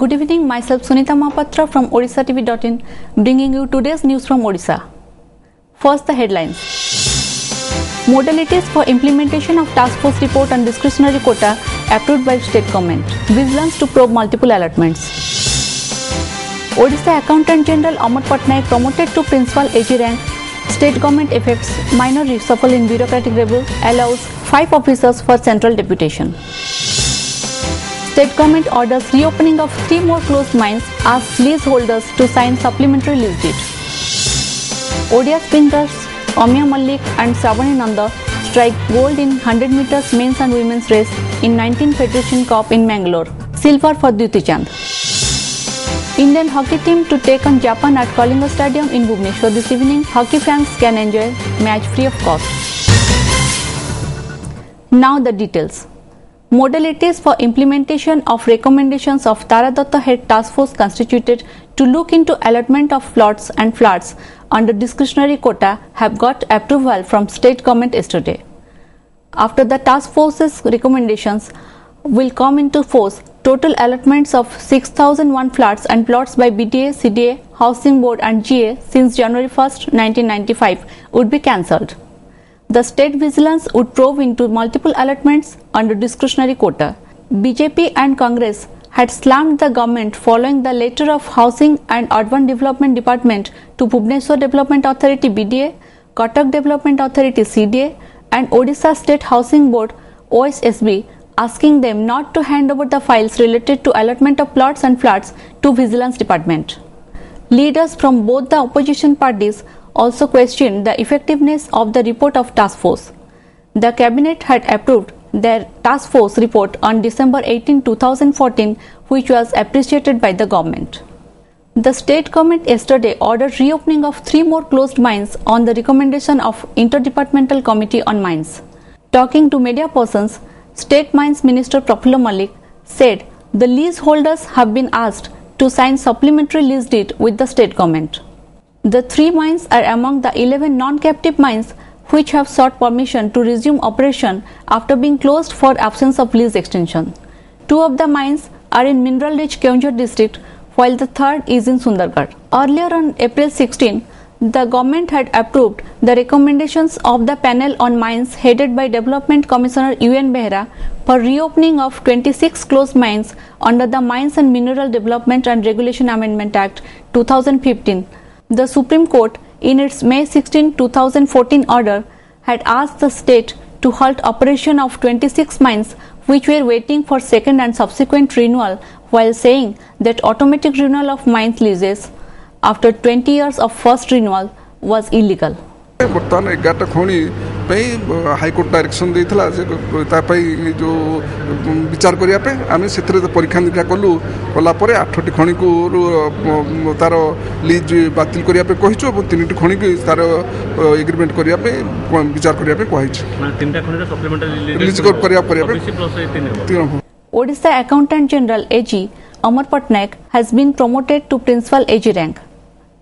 Good evening, myself Sunita Mahapatra from odishatv.in bringing you today's news from Odisha. First, the headlines. Modalities for implementation of task force report on discretionary quota approved by state government. Vigilance to probe multiple allotments. Odisha Accountant General Amar Patnaik promoted to Principal AG rank. State government effects minor reshuffle in bureaucratic review allows 5 officers for central deputation. State government orders reopening of 3 more closed mines, asks leaseholders to sign supplementary lease deed. Odia sprinters Amya Malik and Savani Nanda strike gold in 100 meters men's and women's race in 19th Federation Cup in Mangalore. Silver for Duti Chand. Indian hockey team to take on Japan at Kalinga Stadium in Bhubaneswar this evening. Hockey fans can enjoy match free of cost. Now the details. Modalities for implementation of recommendations of Tara Datta head task force constituted to look into allotment of plots and flats under discretionary quota have got approval from state government yesterday. After the task force's recommendations will come into force, total allotments of 6,001 flats and plots by BDA, CDA, Housing Board and GA since January 1, 1995 would be cancelled. The state vigilance would probe into multiple allotments under discretionary quota. BJP and Congress had slammed the government following the letter of Housing and Urban Development Department to Bhubaneswar Development Authority BDA, Cuttack Development Authority CDA and Odisha State Housing Board OSSB, asking them not to hand over the files related to allotment of plots and flats to Vigilance Department. Leaders from both the opposition parties also questioned the effectiveness of the report of task force. The cabinet had approved their task force report on December 18, 2014, which was appreciated by the government. The state government yesterday ordered reopening of 3 more closed mines on the recommendation of Interdepartmental Committee on Mines. Talking to media persons, State Mines Minister Prafulla Malik said the leaseholders have been asked to sign supplementary lease deed with the state government. The 3 mines are among the 11 non-captive mines which have sought permission to resume operation after being closed for absence of lease extension. 2 of the mines are in mineral-rich Keonjhar district, while the third is in Sundargarh. Earlier on April 16, the government had approved the recommendations of the panel on mines headed by Development Commissioner UN Behra for reopening of 26 closed mines under the Mines and Mineral Development and Regulation Amendment Act 2015. The Supreme Court, in its May 16, 2014 order, had asked the state to halt operation of 26 mines which were waiting for second and subsequent renewal, while saying that automatic renewal of mines leases after 20 years of first renewal was illegal. बर्तमान 11 खणी high court direction देता जो विचार करने आम से परीक्षा निरीक्षा कलु कलापर 8टी खणी को तार लीज बातिल करने कहीचु 3टी खणी की तार एग्रीमेंट करने विचार करने Odisha Accountant General AG Amar Patnaik has been promoted to Principal AG rank.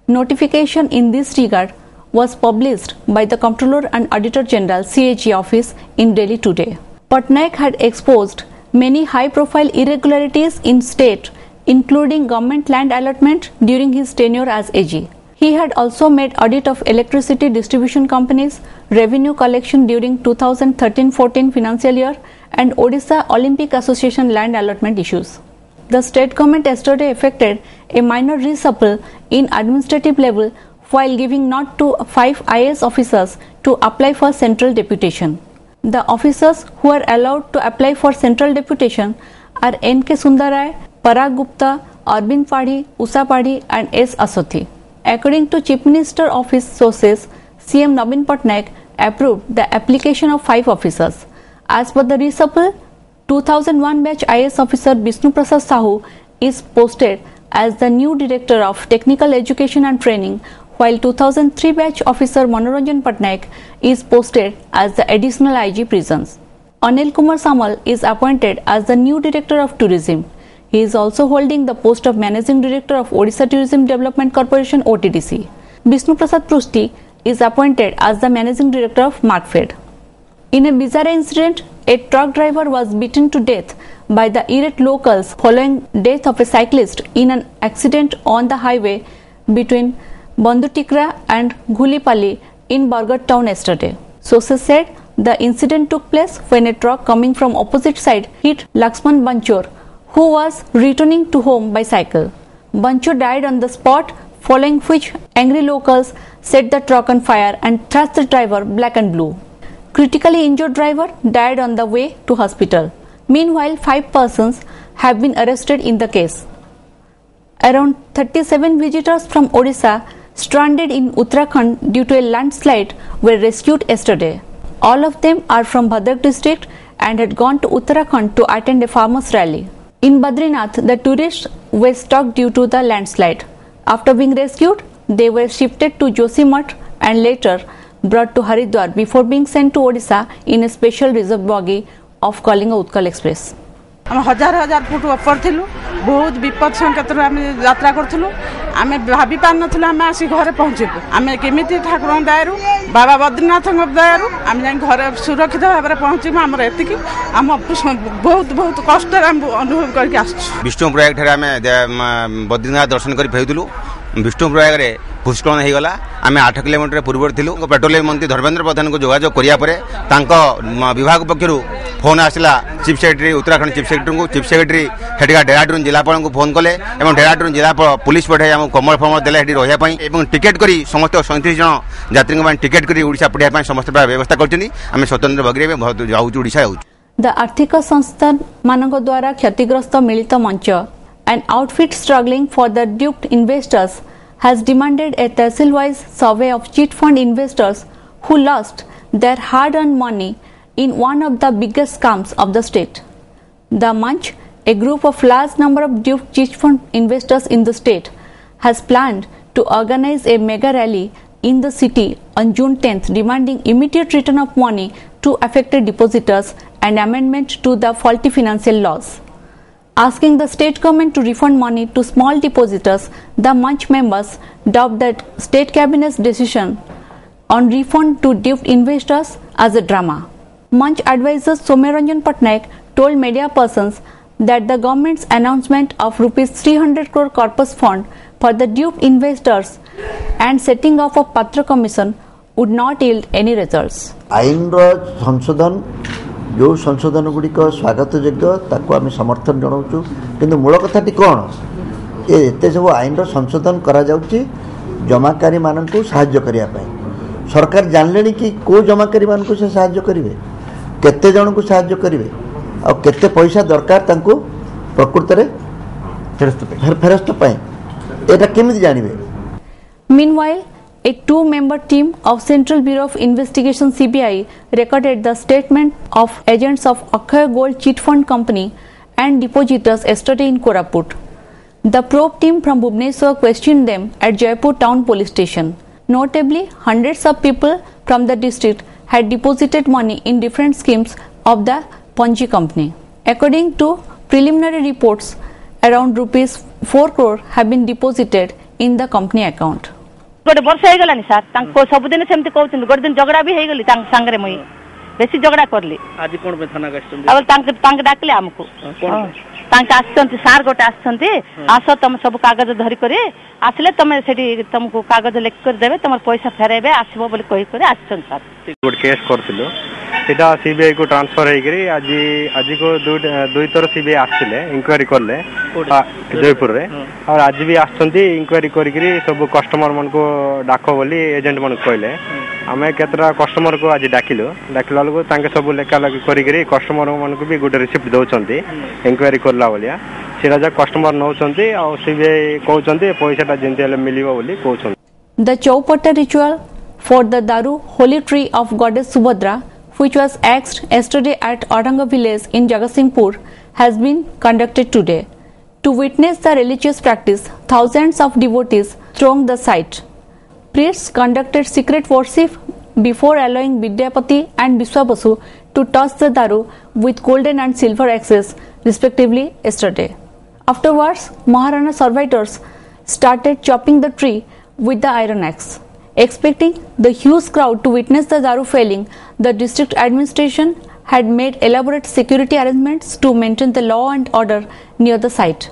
Notification in this regard was published by the Comptroller and Auditor General CAG office in Delhi today. Patnaik had exposed many high-profile irregularities in state, including government land allotment during his tenure as AG. He had also made audit of electricity distribution companies, revenue collection during 2013-14 financial year, and Odisha Olympic Association land allotment issues. The state government yesterday effected a minor reshuffle in administrative level while giving nod to 5 IAS officers to apply for central deputation. The officers who are allowed to apply for central deputation are N.K. Sundarai, Parag Gupta, Arvind Padhi, Usha Padhi and S. Asothi. According to Chief Minister Office sources, CM Naveen Patnaik approved the application of 5 officers. As per the reshuffle, 2001 batch IAS officer Vishnu Prasad Sahu is posted as the new Director of Technical Education and Training, while 2003 batch officer Manoranjan Patnaik is posted as the additional IG Prisons. Anil Kumar Samal is appointed as the new Director of Tourism. He is also holding the post of Managing Director of Odisha Tourism Development Corporation OTDC. Vishnu Prasad Prusti is appointed as the Managing Director of Markfed. In a bizarre incident, a truck driver was beaten to death by the irate locals following death of a cyclist in an accident on the highway between Bandutikra and Ghulipalli in Bargat town yesterday. Sources said the incident took place when a truck coming from opposite side hit Laxman Banchor, who was returning to home by cycle. Banchor died on the spot, following which angry locals set the truck on fire and thrashed the driver black and blue. Critically injured driver died on the way to hospital. Meanwhile, 5 persons have been arrested in the case. Around 37 visitors from Odisha stranded in Uttarakhand due to a landslide were rescued yesterday. All of them are from Bhadak district and had gone to Uttarakhand to attend a farmers' rally. In Badrinath, the tourists were stuck due to the landslide. After being rescued, they were shifted to Joshimath and later brought to Haridwar before being sent to Odisha in a special reserve bogie of Kalinga Utkal Express. आम हजार हजार foot ऊपर थिलु बहुत विपद संकेत आम यात्रा करूँ आम भाभी पार नुँ आम आसी घरे पहुँचलु आम केमी ठाकुर दयारू बाबा बद्रीनाथ दयारू आम जा घरे सुरक्षित भाव में पहुँचू आमर एति आम बहुत बहुत कष्ट अनुभव करके आसु विष्णुप्रयाग ठारे आम बद्रीनाथ दर्शन कर फेरुलु विष्णुप्रयाग में भूस्खलन हो गला आम 8 किलोमीटर पूर्व थिलु पेट्रोलियम मंत्री धर्मेंद्र प्रधान को जोगाजोग करिया विभाग पक्षरु फोन आसला chief secretary Uttarakhand chief secretary हेटिका डेराडून जिलापाल को फोन कले डेराडून जिला पुलिस पठाई आम कमल फमल देले रहा टिकेट करी समस्त 37 जन यात्री टिकेट करी ओडिशा पठाई समस्त व्यवस्था करछनी आम स्वतंत्र बगरे में जाउछु ओडिशा जाउछु। द आर्थिक संस्थान मानक द्वारा क्षतिग्रस्त मिलित मंच an outfit struggling for the duped investors has demanded a tehsil-wise survey of cheat fund investors who lost their hard-earned money in one of the biggest scams of the state. The Munch, a group of large number of duped cheat fund investors in the state, has planned to organize a mega rally in the city on June 10th demanding immediate return of money to affected depositors and amendment to the faulty financial laws. Asking the state government to refund money to small depositors, the Munch members doubt that state cabinet's decision on refund to duped investors as a drama. Munch advisor Soumyaranjan Patnaik told media persons that the government's announcement of rupees 300 crore corpus fund for the duped investors and setting off a Patra commission would not yield any results. आईनर संशोधन जो संशोधन गुड़िक स्वागत योग्य आम समर्थन जनाऊँ किंतु मूल कथाटी कौन ये सब आईन संशोधन करा जमाकारी मान को साहाय्य करने सरकार जानले कि कौ जमाकारी मान को से साहाय्य करेंगे केते जन को साहाय्य करेंगे आ केते पैसा दरकार प्रकृत में फेरस्त एटा केमिति जानबे। Meanwhile, a 2-member team of Central Bureau of Investigation (CBI) recorded the statement of agents of Akshaya Gold Cheat Fund Company and depositors yesterday in Koraput. The probe team from Bhubaneswar questioned them at Jaipur Town Police Station. Notably, hundreds of people from the district had deposited money in different schemes of the Ponzi company. According to preliminary reports, around rupees 4 crore have been deposited in the company account. गोटे वर्ष हो गलानी sir सबुदिन सेमती कहते गोटे दिन झगड़ा भी हो गली सांगे मुई बेसी झगड़ा करली आज कोन पे थाना गस्टम अब डाकले हमको आसछंती सार गोटे आसछंती आस तुम सब कागज धरी करे आसले तुम सेठी तुमको कागज लिख कर देबे तुम पैसा फेरेबे आसीबो बोली कहि करे आसछन सर गोटे केस करथिलो सेटा सीबीआई को ट्रांसफर हो गरी आज को दुई थर सीबीआई आसले इंक्वायरी करले जयपुर रे और आज भी आसछंती इंक्वायरी करी सब कस्टमर मन को डाक बोली एजेंट मन कहले आमे केतरा कस्टमर को आज डाकिलो को तांके सब लेखा लगी करी कस्टमर मन को भी गोटे रिसिप्ट दउचंती इंक्वायरी करला बोलिया सेटा जा कस्टमर नउचंती और सीबीआई कहउचंती पैसाटा जेंती मिलिबो बोली कहउचंती. The Chaupata ritual for the Daru holy tree of goddess Subhadra, which was axed yesterday at Auranga village in Jagatsinghpur, has been conducted today. To witness the religious practice, thousands of devotees thronged the site. Priests conducted secret worship before allowing Vidyapati and Vishwabasu to toss the Daru with golden and silver axes respectively yesterday. Afterwards, Maharana servitors started chopping the tree with the iron axe. Expecting the huge crowd to witness the Daru failing, the district administration had made elaborate security arrangements to maintain the law and order near the site.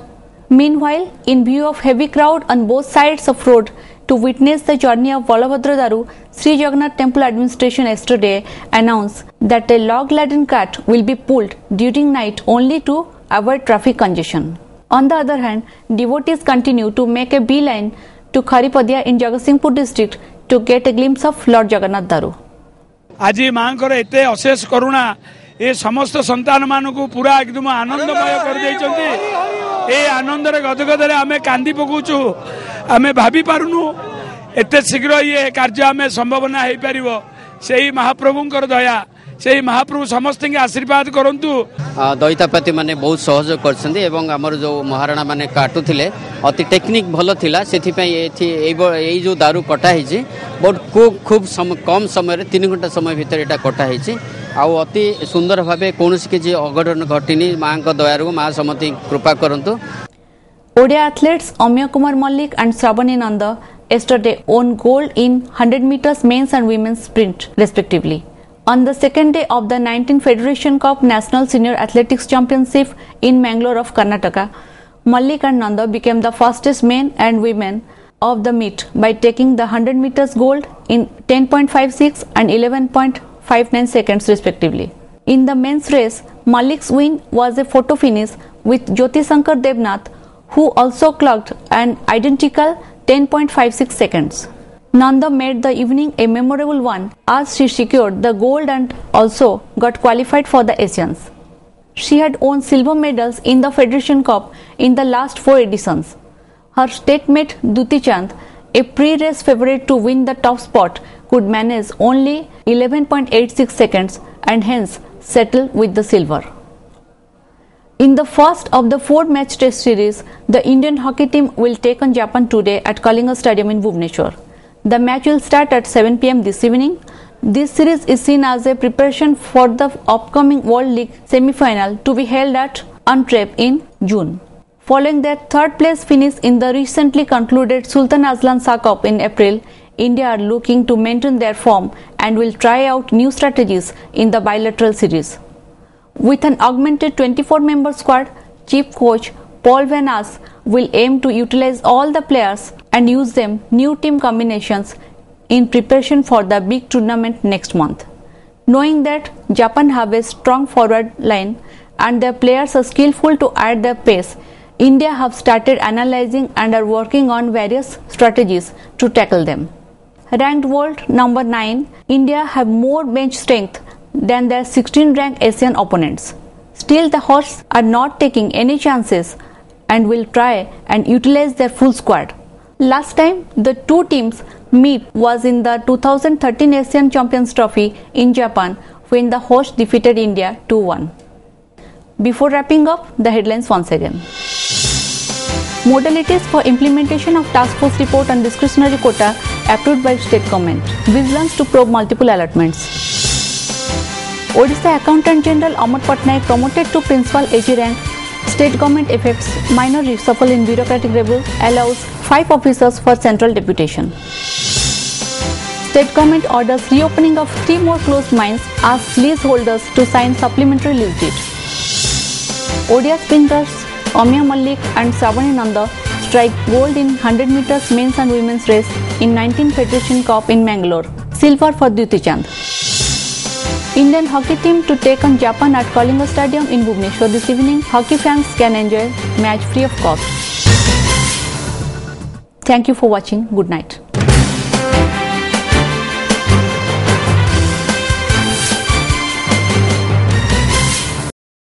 Meanwhile, in view of heavy crowd on both sides of road to witness the journey of Balabhadra Daru, Sri Jagannath Temple Administration yesterday announced that a log-laden cart will be pulled during night only to avoid traffic congestion. On the other hand, devotees continue to make a beeline to Kharipadia in Jagatsinghpur district to get a glimpse of Lord Jagannath Daru. আজি মাঙ্কর এতে অশেষ করুণা এ সমস্ত সন্তান মানুষ পুরা একদম আনন্দময় করে দিয়েছেন। এই আনন্দরে গদগদরে আমি কান্দি পকাউছু, আমি ভাবি পারুনু এতে শীঘ্র ইয়ে কার্য আমি সম্ভাবনা হয়ে পারিব। সেই মহাপ্রভুঙ্কর দয়া, সেই মহাপ্রভু সমস্ত আশীর্বাদ করন্তু। দৈতাপতি মানে বহুত সহযোগ করছেন এবং আমার যে মহারাণা মানে কাটুলে অতি টেকনিক ভালো লা, সেপাই এই যে দারু কটা হয়েছে বহুত খুব কম সময় 3 ঘন্টা সময় ভিতরে এটা কটা হয়েছে। অতি সুন্দর ভাবে কৌশি কিছু অঘটন ঘটিনি। মাঁ দয়ারু মা সমতি কৃপা করন্তু। Odia athletes Amya Kumar Mallik and Shravani Nanda yesterday won gold in 100 meters men's and women's sprint respectively. On the second day of the 19th Federation Cup National Senior Athletics Championship in Mangalore of Karnataka, Mallik and Nanda became the fastest men and women of the meet by taking the 100 meters gold in 10.56 and 11.59 seconds respectively. In the men's race, Mallik's win was a photo finish with Jyoti Shankar Devnath, who also clocked an identical 10.56 seconds. Nanda made the evening a memorable one as she secured the gold and also got qualified for the Asians. She had won silver medals in the Federation Cup in the last 4 editions. Her statemate Duti Chand, a pre-race favorite to win the top spot, could manage only 11.86 seconds and hence settle with the silver. In the first of the 4-match test series, the Indian hockey team will take on Japan today at Kalinga Stadium in Bhubaneswar. The match will start at 7 p.m. this evening. This series is seen as a preparation for the upcoming World League semi-final to be held at Antwerp in June. Following their third-place finish in the recently concluded Sultan Azlan Shah Cup in April, India are looking to maintain their form and will try out new strategies in the bilateral series. With an augmented 24-member squad, Chief Coach Paul Van As will aim to utilize all the players and use them new team combinations in preparation for the big tournament next month. Knowing that Japan have a strong forward line and their players are skillful to add their pace, India have started analyzing and are working on various strategies to tackle them. Ranked world number 9, India have more bench strength than their 16th-ranked Asian opponents. Still, the Hawks are not taking any chances and will try and utilize their full squad. Last time the two teams meet was in the 2013 Asian Champions Trophy in Japan when the host defeated India 2-1. Before wrapping up, the headlines once again. Modalities for implementation of Task Force report on discretionary quota approved by state government. Vigilance to probe multiple allotments. Odisha Accountant General Amar Patnaik promoted to Principal AG rank. State government effects minor reshuffle in bureaucratic review, allows 5 officers for central deputation. State government orders reopening of 3 more closed mines, asks leaseholders to sign supplementary lease deed. Odia spinners Amya Mallik and Shravani Nanda strike gold in 100 meters men's and women's race in 19th Federation Cup in Mangalore. Silver for Duti Chand. Indian hockey team to take on Japan at Kalinga Stadium in Bhubaneswar this evening. Hockey fans can enjoy match free of cost. Thank you for watching. Good night.